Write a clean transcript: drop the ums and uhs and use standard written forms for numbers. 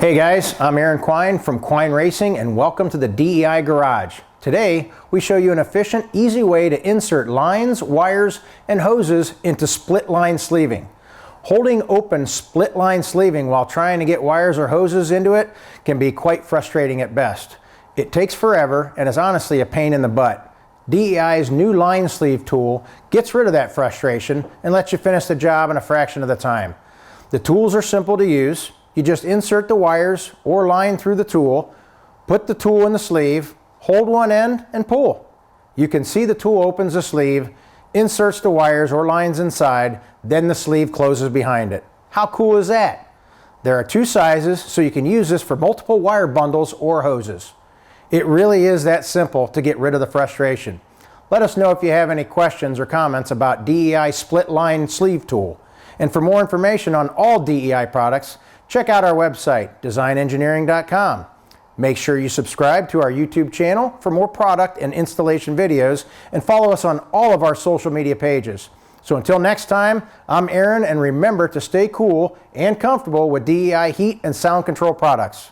Hey guys, I'm Aaron Quine from Quine Racing and welcome to the DEI Garage. Today we show you an efficient, easy way to insert lines, wires, and hoses into split line sleeving. Holding open split line sleeving while trying to get wires or hoses into it can be quite frustrating at best. It takes forever and is honestly a pain in the butt. DEI's new line sleeve tool gets rid of that frustration and lets you finish the job in a fraction of the time. The tools are simple to use. You just insert the wires or line through the tool, put the tool in the sleeve, hold one end and pull. You can see the tool opens the sleeve, inserts the wires or lines inside, then the sleeve closes behind it. How cool is that? There are two sizes, so you can use this for multiple wire bundles or hoses. It really is that simple to get rid of the frustration. Let us know if you have any questions or comments about DEI split line sleeve tool. And for more information on all DEI products, check out our website, designengineering.com. Make sure you subscribe to our YouTube channel for more product and installation videos, and follow us on all of our social media pages. So until next time, I'm Aaron, and remember to stay cool and comfortable with DEI heat and sound control products.